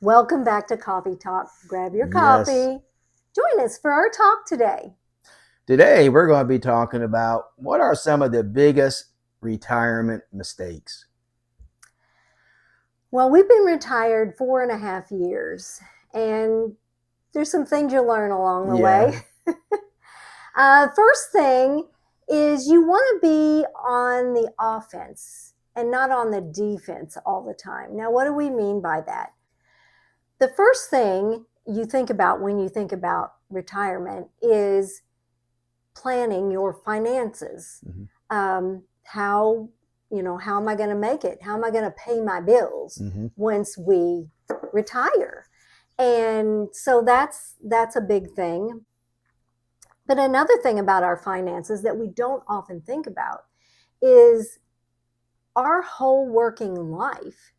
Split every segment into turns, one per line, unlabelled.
Welcome back to Coffee Talk. Grab your
Yes.
coffee. Join us for our talk today.
Today we're going to be talking about what are some of the biggest retirement mistakes.
Well, we've been retired 4.5 years, and there's some things you learn along the
Yeah.
way. First thing is you want to be on the offense and not on the defense all the time. Now, what do we mean by that? The first thing you think about when you think about retirement is planning your finances.
Mm-hmm.
How am I going to make it? How am I going to pay my bills
Mm-hmm.
once we retire? And so that's a big thing. But another thing about our finances that we don't often think about is our whole working life,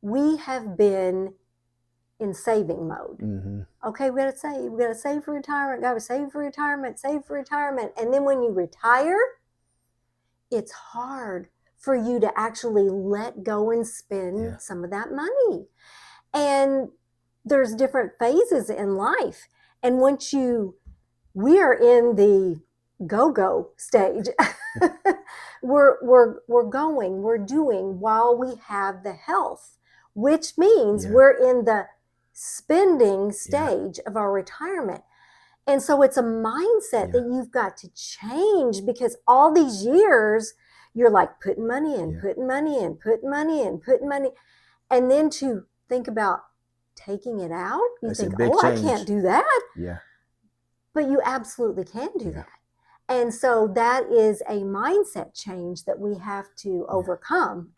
we have been in saving mode.
Mm-hmm.
Okay, we got to save for retirement, got to save for retirement, save for retirement. And then when you retire, it's hard for you to actually let go and spend some of that money. And there's different phases in life. And we are in the go-go stage. we're doing while we have the health, which means we're in the spending stage of our retirement. And so it's a mindset that you've got to change, because all these years you're like putting money in, putting money in, putting money in, putting money. And then to think about taking it out, you
That's
think,
a big
oh,
change.
I can't do that.
Yeah.
But you absolutely can do that. And so that is a mindset change that we have to overcome.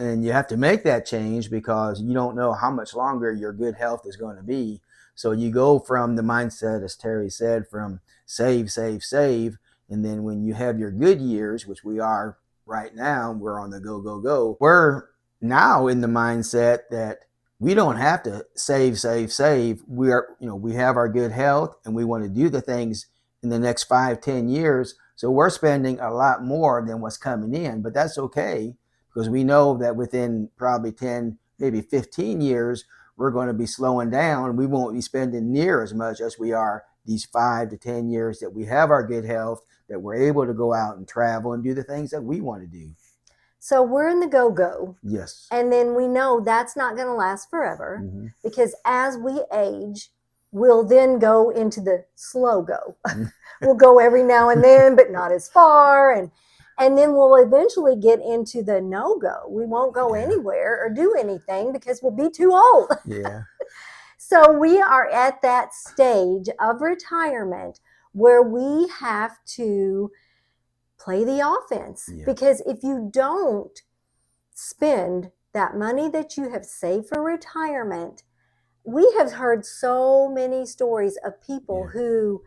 And you have to make that change because you don't know how much longer your good health is going to be. So you go from the mindset, as Terry said, from save, save, save. And then when you have your good years, which we are right now, we're on the go, go, go. We're now in the mindset that we don't have to save, save, save. We have our good health and we want to do the things in the next 5-10 years. So we're spending a lot more than what's coming in, but that's okay, because we know that within probably 10, maybe 15 years, we're going to be slowing down. We won't be spending near as much as we are these 5 to 10 years that we have our good health, that we're able to go out and travel and do the things that we want to do.
So we're in the go-go.
Yes.
And then we know that's not going to last forever, because as we age, we'll then go into the slow go. We'll go every now and then, but not as far. And then we'll eventually get into the no-go. We won't go anywhere or do anything because we'll be too old.
Yeah.
So we are at that stage of retirement where we have to play the offense. Because if you don't spend that money that you have saved for retirement, we have heard so many stories of people who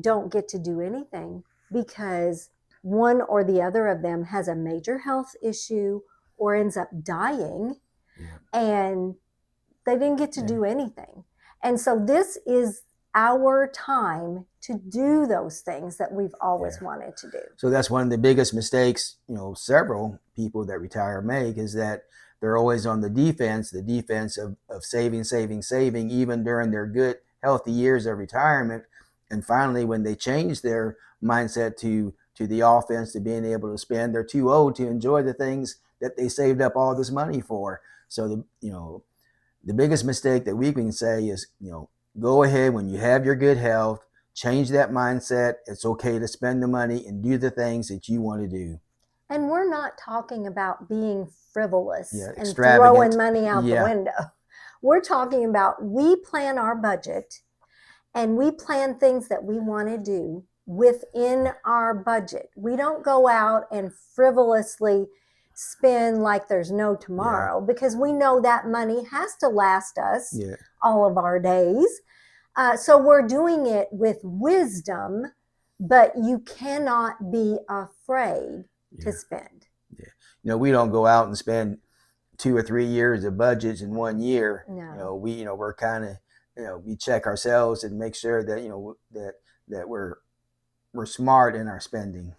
don't get to do anything because one or the other of them has a major health issue or ends up dying, and they didn't get to do anything. And so this is our time to do those things that we've always wanted to do.
So that's one of the biggest mistakes, several people that retire make, is that they're always on the defense of saving, saving, saving, even during their good, healthy years of retirement. And finally, when they change their mindset to the offense, to being able to spend, they're too old to enjoy the things that they saved up all this money for. So the biggest mistake that we can say is, go ahead when you have your good health, change that mindset. It's okay to spend the money and do the things that you want to do.
And we're not talking about being frivolous and
extravagant,
throwing money out the window. We're talking about we plan our budget and we plan things that we want to do within our budget. We don't go out and frivolously spend like there's no tomorrow, because we know that money has to last us all of our days. So we're doing it with wisdom, but you cannot be afraid to spend.
We don't go out and spend 2 or 3 years of budgets in 1 year.
No.
We're kind of, we check ourselves and make sure that, that we're smart in our spending.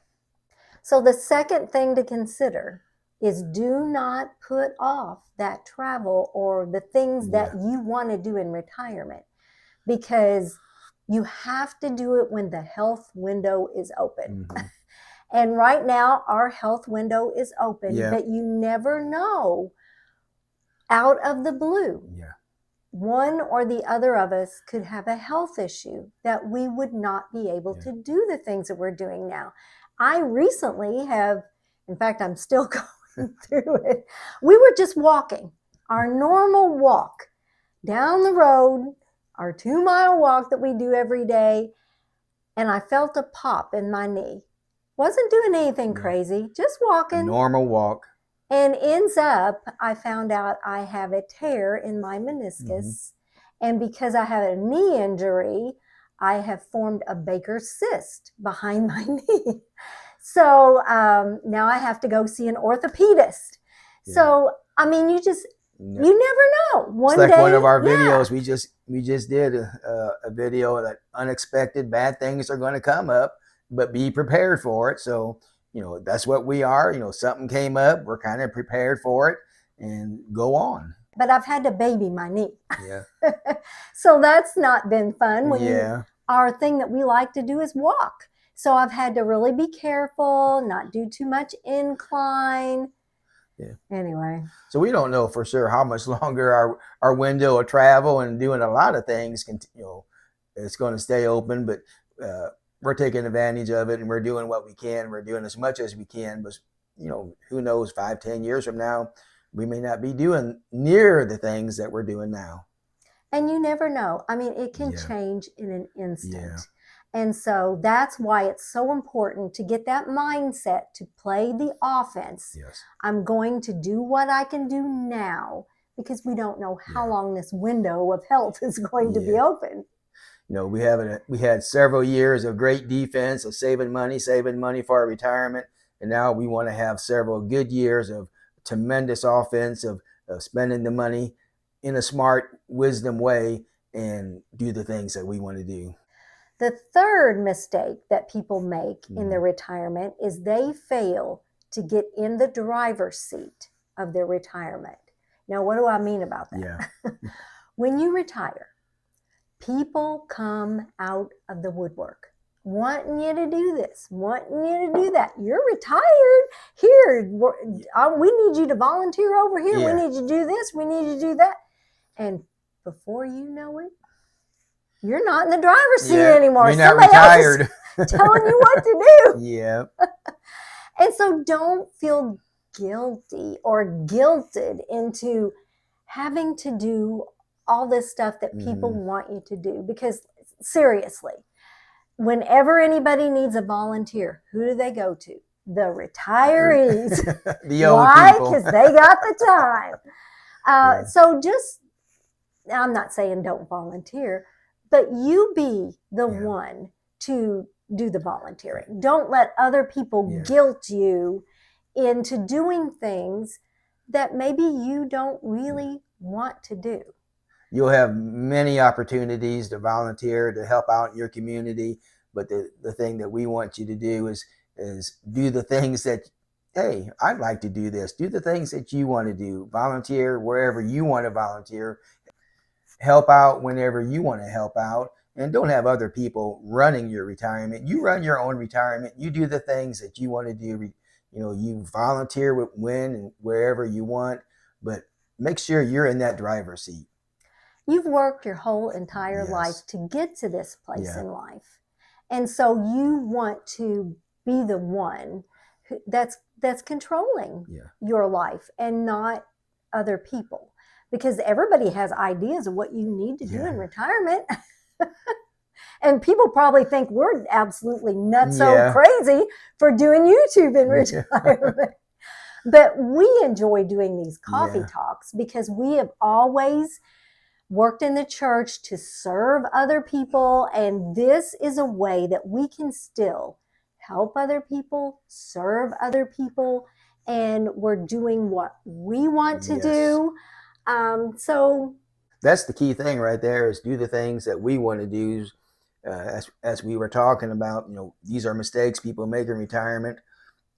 So the second thing to consider is do not put off that travel or the things that you want to do in retirement, because you have to do it when the health window is open.
Mm-hmm.
And right now, our health window is open,
Yeah.
but you never know, out of the blue.
Yeah.
One or the other of us could have a health issue that we would not be able to do the things that we're doing now. I recently have, in fact, I'm still going through it. We were just walking our normal walk down the road, our 2-mile walk that we do every day, and I felt a pop in my knee. Wasn't doing anything crazy, just walking.
A normal walk.
And ends up, I found out I have a tear in my meniscus. And because I have a knee injury, I have formed a Baker's cyst behind my knee. So now I have to go see an orthopedist. So, I mean, you never know.
It's like one of our videos. We just did a video that unexpected bad things are going to come up, but be prepared for it. So, that's what we are. Something came up, we're kind of prepared for it and go on.
But I've had to baby my knee.
Yeah.
So that's not been fun. Our thing that we like to do is walk. So I've had to really be careful, not do too much incline. Yeah. Anyway.
So we don't know for sure how much longer our window of travel and doing a lot of things it's going to stay open, but we're taking advantage of it and we're doing what we can. We're doing as much as we can, but who knows, 5-10 years from now, we may not be doing near the things that we're doing now.
And you never know. I mean, it can change in an instant. And so that's why it's so important to get that mindset to play the offense. I'm going to do what I can do now, because we don't know how long this window of health is going to be open.
We had several years of great defense, of saving money for our retirement. And now we want to have several good years of tremendous offense, of spending the money in a smart, wisdom way and do the things that we want to do.
The third mistake that people make in their retirement is they fail to get in the driver's seat of their retirement. Now, what do I mean about that? When you retire, people come out of the woodwork wanting you to do this, wanting you to do that. You're retired. Here, we need you to volunteer over here. We need you to do this. We need you to do that. And before you know it, you're not in the driver's seat anymore.
You're not retired.
Else is telling you what to do.
Yeah.
And so don't feel guilty or guilted into having to do all this stuff that people want you to do. Because seriously, whenever anybody needs a volunteer, who do they go to? The retirees.
The old people.
Because they got the time. So I'm not saying don't volunteer, but you be the one to do the volunteering. Don't let other people guilt you into doing things that maybe you don't really want to do.
You'll have many opportunities to volunteer, to help out in your community. But the thing that we want you to do is do the things that, hey, I'd like to do this. Do the things that you want to do. Volunteer wherever you want to volunteer. Help out whenever you want to help out. And don't have other people running your retirement. You run your own retirement. You do the things that you want to do. You volunteer when and wherever you want. But make sure you're in that driver's seat.
You've worked your whole entire life to get to this place in life. And so you want to be the one that's controlling your life and not other people. Because everybody has ideas of what you need to do in retirement. And people probably think we're absolutely nuts, so crazy for doing YouTube in retirement. But we enjoy doing these coffee talks because we have always worked in the church to serve other people. And this is a way that we can still help other people, serve other people, and we're doing what we want to do. So
that's the key thing right there, is do the things that we want to do. As we were talking about, these are mistakes people make in retirement.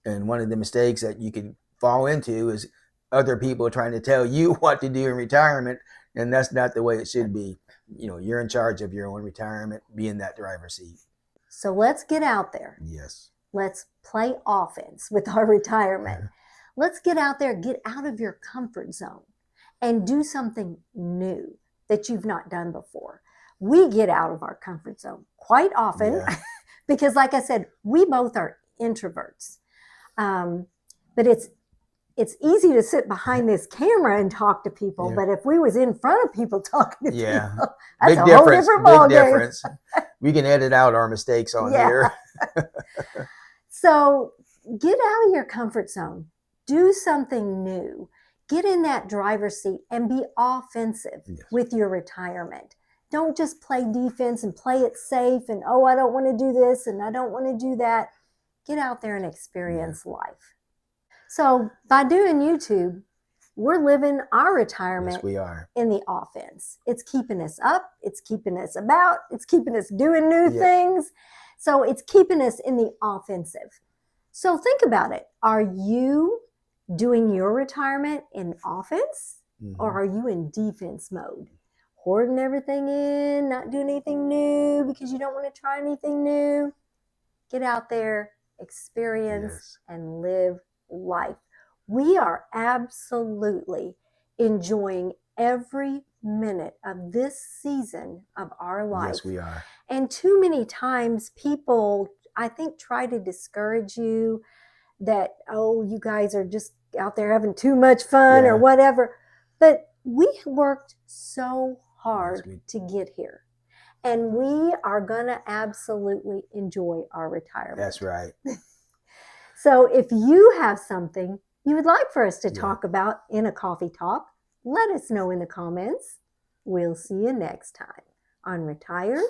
And one of the mistakes that you could fall into is other people trying to tell you what to do in retirement, and that's not the way it should be. You're in charge of your own retirement, be in that driver's seat.
So let's get out there.
Yes.
Let's play offense with our retirement. Let's get out there, get out of your comfort zone, and do something new that you've not done before. We get out of our comfort zone quite often because, like I said, we both are introverts. But it's easy to sit behind this camera and talk to people. But if we was in front of people talking to people, that's a whole different ballgame.
We can edit out our mistakes on here.
So get out of your comfort zone. Do something new. Get in that driver's seat and be offensive with your retirement. Don't just play defense and play it safe and, oh, I don't want to do this and I don't want to do that. Get out there and experience life. So by doing YouTube, we're living our retirement in the offense. It's keeping us up. It's keeping us about. It's keeping us doing new things. So it's keeping us in the offensive. So think about it. Are you doing your retirement in offense or are you in defense mode? Hoarding everything in, not doing anything new because you don't want to try anything new. Get out there, experience, and live life. We are absolutely enjoying every minute of this season of our life.
Yes, we are.
And too many times people, I think, try to discourage you that, oh, you guys are just out there having too much fun or whatever. But we worked so hard to get here. And we are going to absolutely enjoy our retirement.
That's right.
So if you have something you would like for us to talk about in a coffee talk, let us know in the comments. We'll see you next time on Retired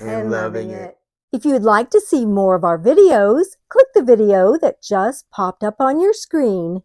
and Loving It. If you would like to see more of our videos, click the video that just popped up on your screen.